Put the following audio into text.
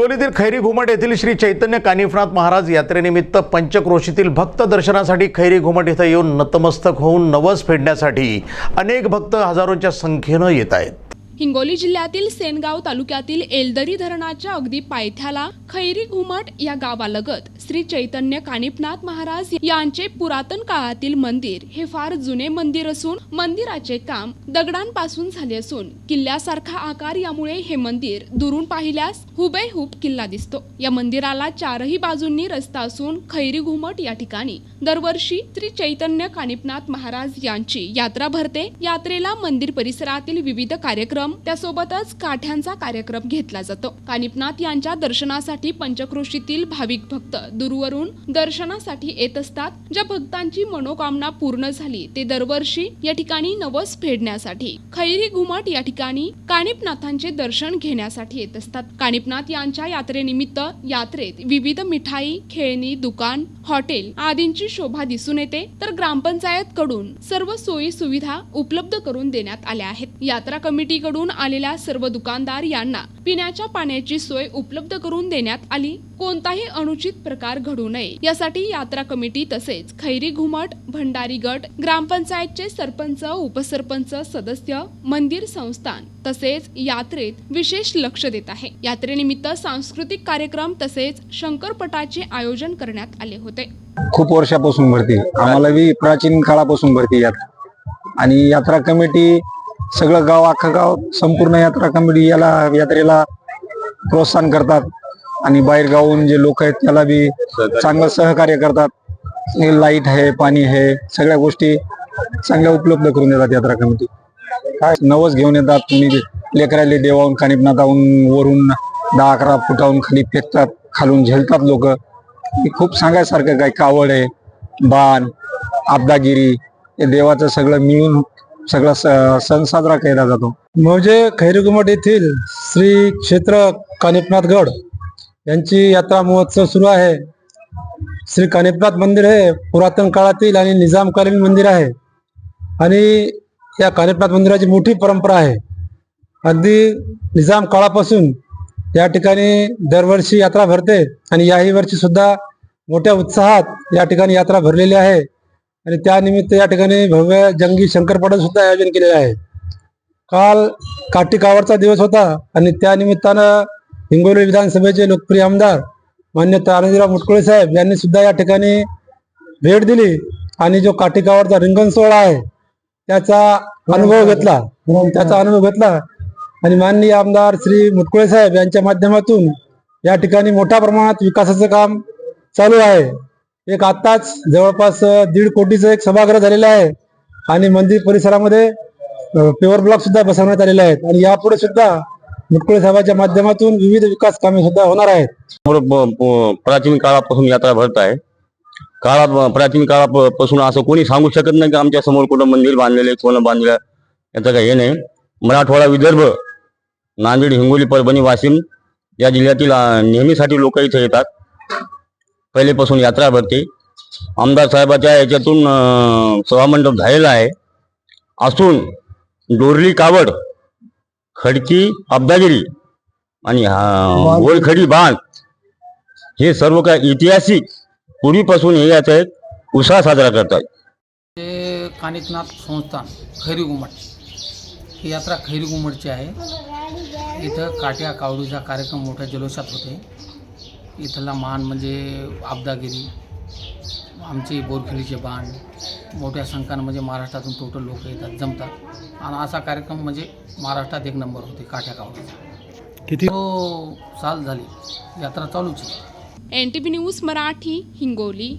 हिंगोलीतील खैरी घुमट येथील श्री चैतन्य कानिफनाथ महाराज यात्रेनिमित्त पंचक्रोशीतील भक्त दर्शनासाठी खैरी घुमट येथे येऊन नतमस्तक होऊन नवस फेडण्यासाठी अनेक भक्त हजारोंच्या संख्येने येत आहेत। हिंगोली जिल्ह्यातील सेनगाव तालुक्यातील एलदरी धरणाच्या अगदी पायथ्याला खैरी घुमट या गावालगत श्री चैतन्य कानिफनाथ महाराज यांचे पुरातन काळातील मंदिर हे फार जुने मंदिर असून मंदिराचे काम दगडांपासून झाले असून किल्ल्यासारखा आकार यामुळे हे मंदिर दुरून पाहिल्यास हुबेहूब किल्ला दिसतो। या मंदिराला चारही बाजूंनी रस्ता असून खैरी घुमट या ठिकाणी दरवर्षी श्री चैतन्य कानिफनाथ महाराज यांची यात्रा भरते। यात्रेला मंदिर परिसरातील विविध कार्यक्रम त्यासोबतच काठ्यांचा कार्यक्रम घेतला जातो। कानिफनाथ यांच्या दर्शनासाठी पंचक्रोशीतील भाविक भक्त दूरवरून दर्शनासाठी येत असतात। ज्या भक्तांची मनोकामना पूर्ण झाली ते दरवर्षी या ठिकाणी नवस फेडण्यासाठी खैरी घुमट या ठिकाणी कानिफनाथांचे दर्शन घेण्यासाठी येत असतात। कानिफनाथ यांच्या यात्रेनिमित्त यात्रेत विविध मिठाई, खेळणी, दुकान, हॉटेल आदींची शोभा दिसून येते, तर ग्रामपंचायत कडून सर्व सोयी सुविधा उपलब्ध करून देण्यात आल्या आहेत। यात्रा कमिटी कडून आलेल्या सर्व दुकानदार यांना पिण्याच्या पाण्याची सोय उपलब्ध करून देण्यात आली। कोणताही अनुचित प्रकार घडू नये यासाठी यात्रा कमिटी तसेच खैरी घुमट भंडारी गट, ग्रामपंचायतचे सरपंच, उपसरपंच, सदस्य, मंदिर संस्थान तसेच यात्रेत विशेष लक्ष देत आहे। यात्रेनिमित्त सांस्कृतिक कार्यक्रम तसेच शंकरपटाचे आयोजन करण्यात आले होते। खूप वर्षापासून भरती, आम्हाला भी प्राचीन काळापासून भरती यात्रा आणि यात्रा कमिटी सगळं गाव, अख्खा गाव, संपूर्ण यात्रा कमिटी याला यात्रेला प्रोत्साहन करतात आणि बाहेर गावून जे लोक आहेत त्याला बी चांगलं सहकार्य करतात। लाईट आहे, पाणी आहे, सगळ्या गोष्टी चांगल्या उपलब्ध करून देतात यात्रा कमिटी। काय नवस घेऊन येतात, तुम्ही लेकराले देवाहून कानिफनाथाहून वरून 10-11 फुटाहून खाली फेकतात, खालून झेलतात लोक। खूप सांगायसारखं काय, कावड आहे, बाण, आपदागिरी, हे देवाचं सगळं मिळून सगळा सण साजरा केला जातो। म्हणजे खैरी घुमट येथील श्री क्षेत्र कानिफनाथ गड यांची यात्रा महोत्सव सुरू आहे। श्री कानिफनाथ मंदिर हे पुरातन काळातील आणि निजामकालीन मंदिर आहे आणि या कानिफनाथ मंदिराची मोठी परंपरा आहे। अगदी निजाम काळापासून या ठिकाणी दरवर्षी यात्रा भरते आणि याही वर्षी सुद्धा मोठ्या उत्साहात या ठिकाणी यात्रा भरलेली आहे आणि त्यानिमित्त या ठिकाणी भव्य जंगी शंकरपटाचं सुद्धा आयोजन केलेले आहे। काल काठी कावडचा दिवस होता आणि त्या निमित्तानं हिंगोली विधानसभेचे लोकप्रिय आमदार मान्य तानाजीराव मुटकुळे साहेब यांनी सुद्धा या ठिकाणी भेट दिली आणि जो काठी कावडचा रिंगण सोहळा आहे त्याचा अनुभव घेतला आणि माननीय आमदार श्री मुटकुळे साहेब यांच्या माध्यमातून या ठिकाणी मोठ्या प्रमाणात विकासाचं काम चालू आहे। एक आताच जवळपास 1.5 कोटीचं एक सभागृह झालेलं आहे आणि मंदिर परिसरामध्ये पेवर ब्लॉक सुद्धा बसवण्यात आलेले आहेत आणि यापुढे सुद्धा मुटकुळे साहेबांच्या माध्यमातून विविध विकास कामे सुद्धा होणार आहेत। प्राचीन काळापासून यात्रा भरत आहे। प्राचीन काळापासून असं कोणी सांगू शकत नाही की आमच्या समोर कुठं मंदिर बांधलेले, कोण बांधलं, याचं काही हे नाही। मराठवाडा, विदर्भ, नांदेड, हिंगोली, परभणी, वाशिम या जिल्ह्यातील नेहमीसाठी लोक इथे येतात। पहिलेपासून यात्रा भरते। आमदार साहेबाच्या याच्यातून सभामंडप झालेला आहे असून डोरली कावड, खडकी आपदागिरी आणि गोलखडी बाण हे सर्व काय ऐतिहासिक पूर्वीपासून हे याचा एक उत्साह साजरा करतात। ते कानिफनाथ संस्थान खैरी घुमट ही यात्रा खैरी घुमटची आहे। इथं काट्या कावडीचा कार्यक्रम मोठ्या जल्लोषात होते। इथला मान म्हणजे आपदागिरी, आमचे बोरखिलीचे बाण, मोठ्या संख्येनं म्हणजे महाराष्ट्रातून टोटल लोक येतात, जमतात आणि असा कार्यक्रम म्हणजे महाराष्ट्रात 1 नंबर होते काठ्या कावडीचा। किती साल झाली यात्रा चालूच आहे। NTV news Marathi, Hingoli.